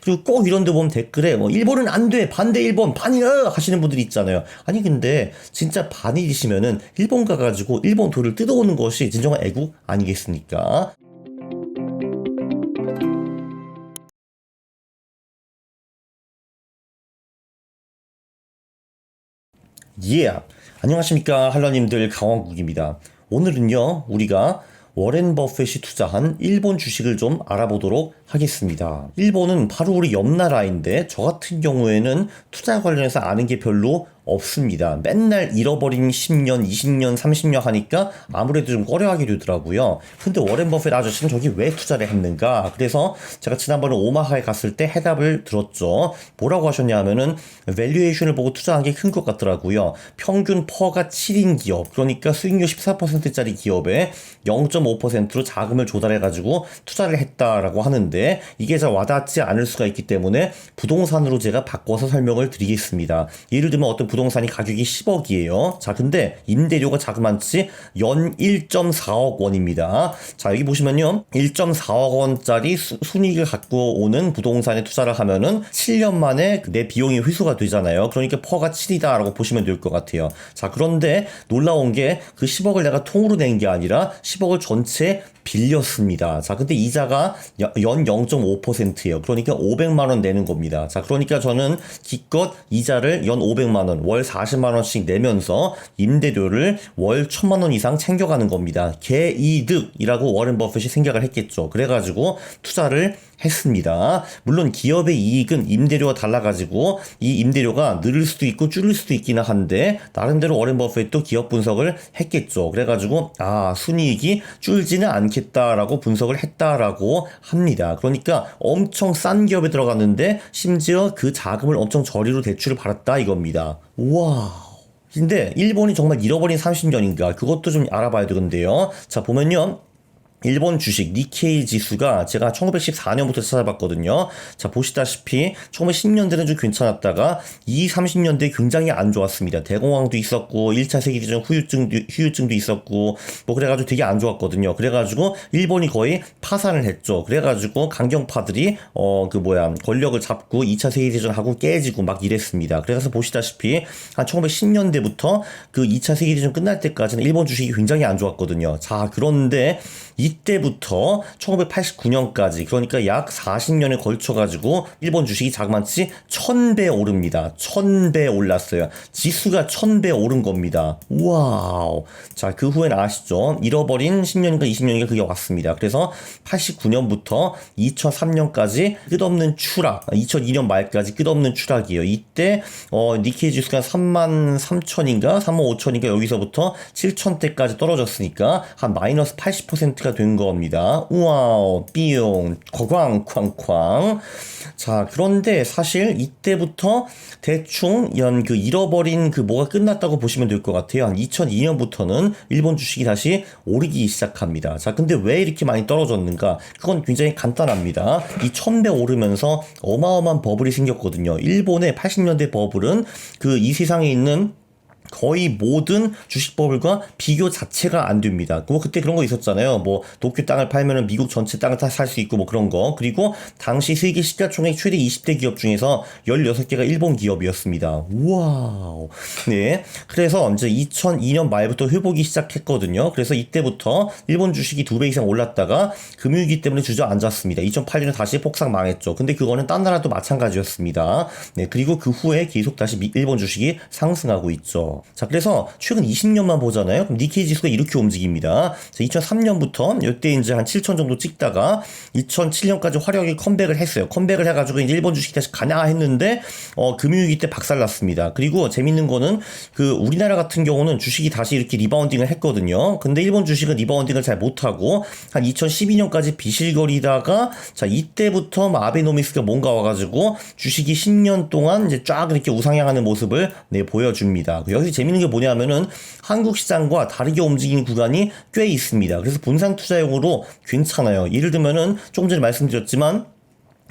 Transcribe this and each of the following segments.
그리고 꼭 이런 데 보면 댓글에 뭐 일본은 안 돼, 반대 일본, 반이야 하시는 분들이 있잖아요. 아니 근데 진짜 반일이시면은 일본 가가지고 일본 돈을 뜯어오는 것이 진정한 애국 아니겠습니까? 예. 안녕하십니까 할러님들, 강원국입니다. 오늘은요 우리가 워렌 버핏이 투자한 일본 주식을 좀 알아보도록 하겠습니다. 일본은 바로 우리 옆 나라인데 저 같은 경우에는 투자 관련해서 아는 게 별로 없습니다. 맨날 잃어버린 10년, 20년, 30년 하니까 아무래도 좀 꺼려하게 되더라고요. 근데 워렌 버핏 아저씨는 저기 왜 투자를 했는가? 그래서 제가 지난번에 오마하에 갔을 때 해답을 들었죠. 뭐라고 하셨냐면은 밸류에이션을 보고 투자한 게 큰 것 같더라고요. 평균 퍼가 7인 기업, 그러니까 수익률 14%짜리 기업에 0.5%로 자금을 조달해가지고 투자를 했다라고 하는데 이게 잘 와닿지 않을 수가 있기 때문에 부동산으로 제가 바꿔서 설명을 드리겠습니다. 예를 들면 어떤 부동산이 가격이 10억이에요. 자, 근데 임대료가 자그만치 연 1.4억 원입니다. 자, 여기 보시면요. 1.4억 원짜리 순이익을 갖고 오는 부동산에 투자를 하면은 7년 만에 내 비용이 회수가 되잖아요. 그러니까 퍼가 7이다라고 보시면 될 것 같아요. 자, 그런데 놀라운 게 그 10억을 내가 통으로 낸 게 아니라 10억을 전체 빌렸습니다. 자, 근데 이자가 연 0.5%예요. 그러니까 500만 원 내는 겁니다. 자, 그러니까 저는 기껏 이자를 연 500만 원, 월 40만 원씩 내면서 임대료를 월 1000만 원 이상 챙겨가는 겁니다. 개이득이라고 워렌 버핏이 생각을 했겠죠. 그래가지고 투자를 했습니다. 물론 기업의 이익은 임대료가 달라가지고 이 임대료가 늘을 수도 있고 줄일 수도 있기는 한데 나름대로 워렌 버핏도 기업 분석을 했겠죠. 그래가지고 순이익이 줄지는 않겠다라고 분석을 했다라고 합니다. 그러니까 엄청 싼 기업에 들어갔는데 심지어 그 자금을 엄청 저리로 대출을 받았다 이겁니다. 와. 근데 일본이 정말 잃어버린 30년인가 그것도 좀 알아봐야 되는데요. 자, 보면요. 일본 주식 니케이 지수가 제가 1914년부터 찾아봤거든요. 자, 보시다시피 1910년대는 좀 괜찮았다가 30년대에 굉장히 안 좋았습니다. 대공황도 있었고 1차 세계대전 후유증도 있었고 뭐 그래가지고 되게 안 좋았거든요. 그래가지고 일본이 거의 파산을 했죠. 그래가지고 강경파들이 권력을 잡고 2차 세계대전 하고 깨지고 막 이랬습니다. 그래서 보시다시피 한 1910년대부터 그 2차 세계대전 끝날 때까지는 일본 주식이 굉장히 안 좋았거든요. 자, 그런데 이때부터 1989년까지 그러니까 약 40년에 걸쳐가지고 일본 주식이 자그만치 1000배 오릅니다. 1000배 올랐어요. 지수가 1000배 오른 겁니다. 와우. 자, 그 후엔 아시죠? 잃어버린 10년인가 20년인가 그게 왔습니다. 그래서 89년부터 2003년까지 끝없는 추락, 2002년 말까지 끝없는 추락이에요. 이때 니케이 지수가 33,000인가 35,000인가 여기서부터 7,000대까지 떨어졌으니까 한 마이너스 80%가 된 겁니다. 우와우, 삐용, 거광. 자, 그런데 사실 이때부터 대충 잃어버린 뭐가 끝났다고 보시면 될 것 같아요. 한 2002년부터는 일본 주식이 다시 오르기 시작합니다. 자, 근데 왜 이렇게 많이 떨어졌는가? 그건 굉장히 간단합니다. 이 1000배 오르면서 어마어마한 버블이 생겼거든요. 일본의 80년대 버블은 이 세상에 있는 거의 모든 주식 버블과 비교 자체가 안 됩니다. 그때 그런 거 있었잖아요. 도쿄 땅을 팔면은 미국 전체 땅을 다 살 수 있고 그런 거. 그리고 당시 세계 시가총액 최대 20대 기업 중에서 16개가 일본 기업이었습니다. 우와우. 네. 그래서 이제 2002년 말부터 회복이 시작했거든요. 그래서 이때부터 일본 주식이 2배 이상 올랐다가 금융위기 때문에 주저앉았습니다. 2008년에 다시 폭삭 망했죠. 근데 그거는 딴 나라도 마찬가지였습니다. 네. 그리고 그 후에 계속 다시 일본 주식이 상승하고 있죠. 자, 그래서 최근 20년만 보잖아요. 그럼 니케이 지수가 이렇게 움직입니다. 자, 2003년부터 이때 이제 한 7천 정도 찍다가 2007년까지 화려하게 컴백을 했어요. 컴백을 해가지고 이제 일본 주식이 다시 가냐 했는데 금융위기 때 박살났습니다. 그리고 재밌는 거는 우리나라 같은 경우는 주식이 다시 이렇게 리바운딩을 했거든요. 근데 일본 주식은 리바운딩을 잘 못하고 한 2012년까지 비실거리다가 자, 이때부터 아베노믹스가 뭔가 와가지고 주식이 10년 동안 이제 쫙 이렇게 우상향하는 모습을 보여줍니다. 여기서 재밌는 게 뭐냐면은 한국 시장과 다르게 움직이는 구간이 꽤 있습니다. 그래서 분산 투자용으로 괜찮아요. 예를 들면은 조금 전에 말씀드렸지만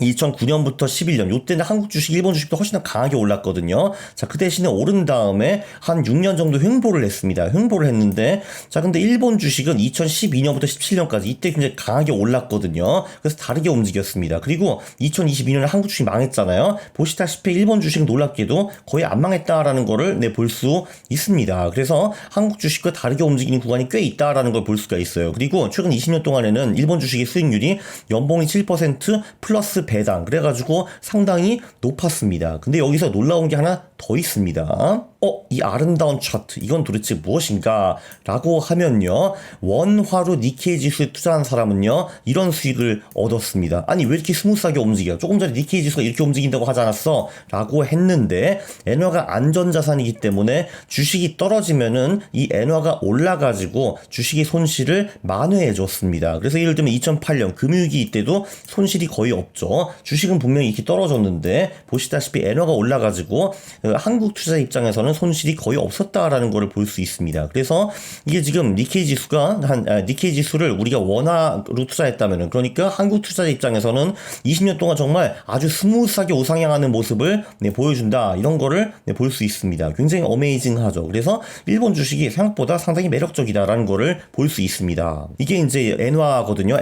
2009년부터 11년 요때는 한국 주식, 일본 주식도 훨씬 더 강하게 올랐거든요. 자, 그 대신에 오른 다음에 한 6년 정도 횡보를 했습니다. 횡보를 했는데 자, 근데 일본 주식은 2012년부터 17년까지 이때 굉장히 강하게 올랐거든요. 그래서 다르게 움직였습니다. 그리고 2022년에 한국 주식 망했잖아요. 보시다시피 일본 주식은 놀랍게도 거의 안 망했다라는 거를 볼 수 있습니다. 그래서 한국 주식과 다르게 움직이는 구간이 꽤 있다라는 걸 볼 수가 있어요. 그리고 최근 20년 동안에는 일본 주식의 수익률이 연봉이 7% 플러스 배당, 그래가지고 상당히 높았습니다. 근데 여기서 놀라운 게 하나 더 있습니다. 이 아름다운 차트, 이건 도대체 무엇인가? 라고 하면요, 원화로 니케이 지수에 투자한 사람은요, 이런 수익을 얻었습니다. 아니, 왜 이렇게 스무스하게 움직여? 조금 전에 니케이 지수가 이렇게 움직인다고 하지 않았어? 라고 했는데, 엔화가 안전자산이기 때문에 주식이 떨어지면은 이 엔화가 올라가지고 주식의 손실을 만회해 줬습니다. 그래서 예를 들면 2008년 금융위기 때도 손실이 거의 없죠. 주식은 분명히 이렇게 떨어졌는데, 보시다시피 엔화가 올라가지고 한국 투자 입장에서는 손실이 거의 없었다라는 것을 볼 수 있습니다. 그래서 이게 지금 니케이 지수가 니케이 지수를 우리가 원화로 투자했다면은, 그러니까 한국 투자자 입장에서는 20년 동안 정말 아주 스무스하게 우상향하는 모습을 보여준다, 이런 거를 볼 수 있습니다. 굉장히 어메이징하죠. 그래서 일본 주식이 생각보다 상당히 매력적이다라는 거를 볼 수 있습니다. 이게 이제 엔화거든요.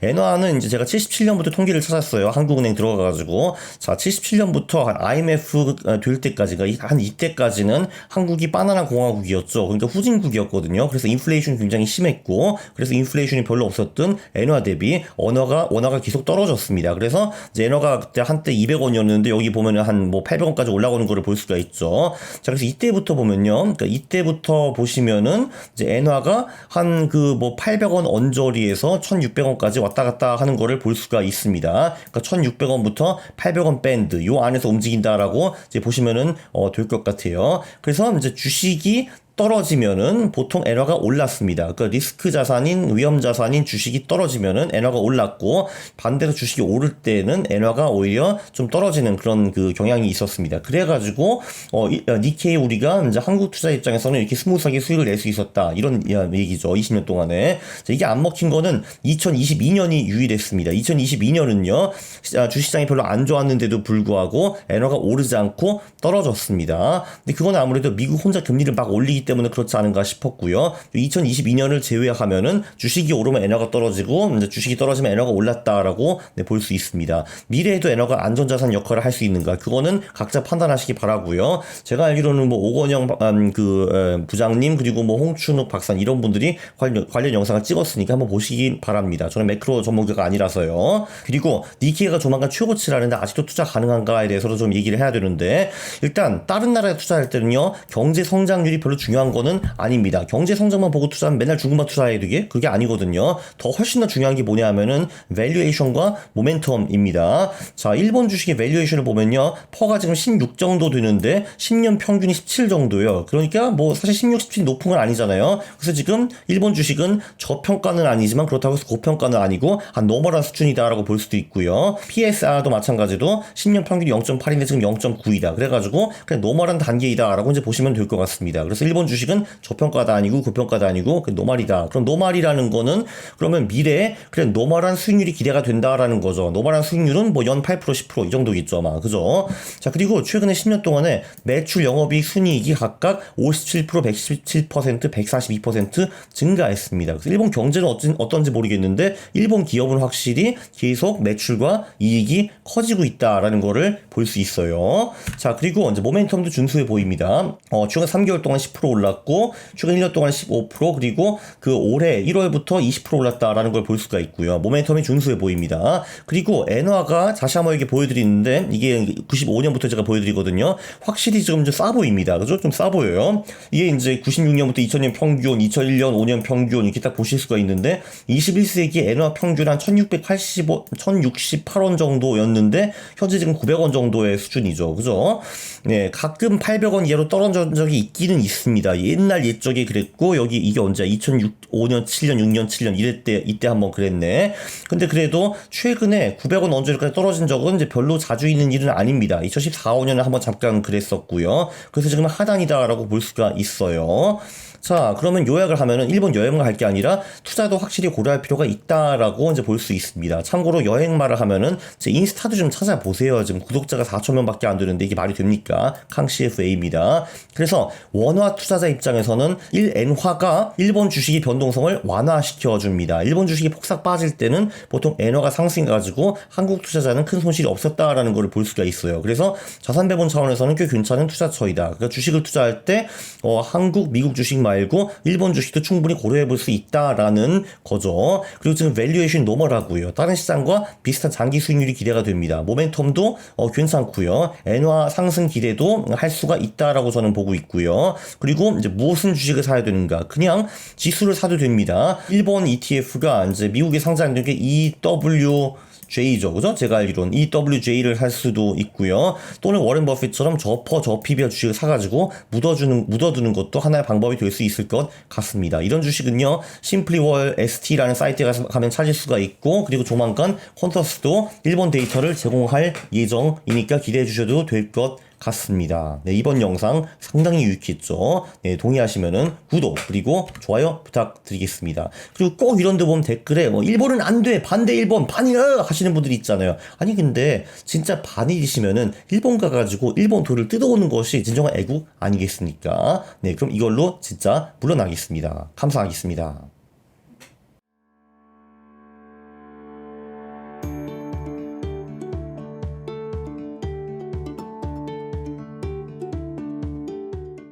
엔화는 이제 제가 77년부터 통계를 찾았어요. 한국은행 들어가가지고. 자, 77년부터 IMF 될 때까지가 한 이때까지는 한국이 바나나 공화국이었죠. 그러니까 후진국이었거든요. 그래서 인플레이션이 굉장히 심했고, 그래서 인플레이션이 별로 없었던 엔화 대비 원화가 계속 떨어졌습니다. 그래서 이제 엔화가 그때 한때 200원이었는데 여기 보면은 한 뭐 800원까지 올라오는 거를 볼 수가 있죠. 자, 그래서 이때부터 보면요, 그러니까 이때부터 보시면은 이제 엔화가 한 그 뭐 800원 언저리에서 1600원까지 왔다 갔다 하는 거를 볼 수가 있습니다. 그러니까 1600원부터 800원 밴드 요 안에서 움직인다라고 이제 보시면은 될 것 같아요. 그래서 이제 주식이 떨어지면은 보통 엔화가 올랐습니다. 그러니까 리스크 자산인, 위험 자산인 주식이 떨어지면은 엔화가 올랐고, 반대로 주식이 오를 때는 엔화가 오히려 좀 떨어지는 그런 그 경향이 있었습니다. 그래가지고 니케이 우리가 이제 한국 투자 입장에서는 이렇게 스무스하게 수익을 낼 수 있었다, 이런 얘기죠. 20년 동안에. 자, 이게 안 먹힌 거는 2022년이 유일했습니다. 2022년은요 주식시장이 별로 안 좋았는데도 불구하고 엔화가 오르지 않고 떨어졌습니다. 근데 그건 아무래도 미국 혼자 금리를 막 올리기 때문에 그렇지 않은가 싶었고요. 2022년을 제외하면은 주식이 오르면 엔화가 떨어지고, 이제 주식이 떨어지면 엔화가 올랐다라고 볼 수 있습니다. 미래에도 엔화가 안전자산 역할을 할 수 있는가? 그거는 각자 판단하시기 바라고요. 제가 알기로는 뭐 오건영 부장님, 그리고 뭐 홍춘욱 박사님, 이런 분들이 관련 영상을 찍었으니까 한번 보시기 바랍니다. 저는 매크로 전문가가 아니라서요. 그리고 니케이가 조만간 최고치라는데 아직도 투자 가능한가에 대해서도 좀 얘기를 해야 되는데, 일단 다른 나라에 투자할 때는요, 경제 성장률이 별로 중요한 거는 아닙니다. 경제 성장만 보고 투자하면 맨날 중국만 투자해야 되게? 그게 아니거든요. 더 훨씬 더 중요한 게 뭐냐면은 밸류에이션과 모멘텀입니다. 자, 일본 주식의 밸류에이션을 보면요, 퍼가 지금 16 정도 되는데 10년 평균이 17 정도예요. 그러니까 뭐 사실 16, 17이 높은 건 아니잖아요. 그래서 지금 일본 주식은 저평가는 아니지만 그렇다고 해서 고평가는 아니고 한 노멀한 수준이다라고 볼 수도 있고요. PSR도 마찬가지로 10년 평균이 0.8인데 지금 0.9이다. 그래가지고 그냥 노멀한 단계이다라고 이제 보시면 될 것 같습니다. 그래서 일본 주식은 저평가도 아니고 고평가도 아니고 노말이다. 그럼 노말이라는 거는 그러면 미래에 그래 노말한 수익률이 기대가 된다라는 거죠. 노말한 수익률은 뭐 연 8% 10% 이 정도겠죠 아마. 그죠? 자, 그리고 최근에 10년 동안에 매출, 영업이익, 순이익이 각각 57%, 117%, 142% 증가했습니다. 그래서 일본 경제는 어떤지 모르겠는데 일본 기업은 확실히 계속 매출과 이익이 커지고 있다라는 거를 볼 수 있어요. 자, 그리고 이제 모멘텀도 준수해 보입니다. 최근 3개월 동안 10% 올랐고, 최근 1년 동안 15%, 그리고 그 올해 1월부터 20% 올랐다라는 걸 볼 수가 있고요. 모멘텀이 준수해 보입니다. 그리고 엔화가 다시 한번 이렇게 보여드리는데, 이게 95년부터 제가 보여드리거든요. 확실히 지금 좀 싸 보입니다. 그죠? 좀 싸 보여요. 이게 이제 96년부터 2000년 평균, 2001년 5년 평균 이렇게 딱 보실 수가 있는데, 21세기 엔화 평균 한 1668원 정도였는데 현재 지금 900원 정도의 수준이죠. 그죠? 네, 가끔 800원 이하로 떨어진 적이 있기는 있습니다. 있습니다. 옛날 옛적에 그랬고, 여기 이게 언제 2005년, 7년, 6년, 7년 이때 한번 그랬네. 근데 그래도 최근에 900원 언저리까지 떨어진 적은 이제 별로 자주 있는 일은 아닙니다. 2014, 5년에 한번 잠깐 그랬었고요. 그래서 지금 하단이다라고 볼 수가 있어요. 자, 그러면 요약을 하면은 일본 여행을 할 게 아니라 투자도 확실히 고려할 필요가 있다라고 이제 볼 수 있습니다. 참고로 여행 말을 하면은 제 인스타도 좀 찾아보세요. 지금 구독자가 4,000명밖에 안 되는데 이게 말이 됩니까? 캉CFA입니다. 그래서 원화 투자자 입장에서는 1엔화가 일본 주식의 변동성을 완화시켜 줍니다. 일본 주식이 폭삭 빠질 때는 보통 엔화가 상승해가지고 한국 투자자는 큰 손실이 없었다라는 걸 볼 수가 있어요. 그래서 자산 배분 차원에서는 꽤 괜찮은 투자처이다. 그러니까 주식을 투자할 때 한국, 미국 주식 말고 일본 주식도 충분히 고려해 볼 수 있다라는 거죠. 그리고 지금 밸류에이션 노멀하고요. 다른 시장과 비슷한 장기 수익률이 기대가 됩니다. 모멘텀도 괜찮고요. 엔화 상승 기대도 할 수가 있다라고 저는 보고 있고요. 그리고 이제 무슨 주식을 사야 되는가? 그냥 지수를 사도 됩니다. 일본 ETF가 이제 미국에 상장된 게 EWJ죠. 그죠? 제가 알기로는 EWJ를 살 수도 있고요. 또는 워렌 버핏처럼 저PBR 주식을 사가지고 묻어두는 것도 하나의 방법이 될 수 있을 것 같습니다. 이런 주식은요, 심플리월 ST라는 사이트에 가면 찾을 수가 있고, 그리고 조만간 콘서스도 일본 데이터를 제공할 예정이니까 기대해 주셔도 될 것 같습니다. 네, 이번 영상 상당히 유익했죠. 네, 동의하시면은 구독 그리고 좋아요 부탁드리겠습니다. 그리고 꼭 이런 데 보면 댓글에 일본은 안 돼, 반대 일본, 반이야 하시는 분들이 있잖아요. 아니 근데 진짜 반일이시면은 일본 가가지고 일본 돈을 뜯어오는 것이 진정한 애국 아니겠습니까? 네, 그럼 이걸로 진짜 물러나겠습니다. 감사하겠습니다.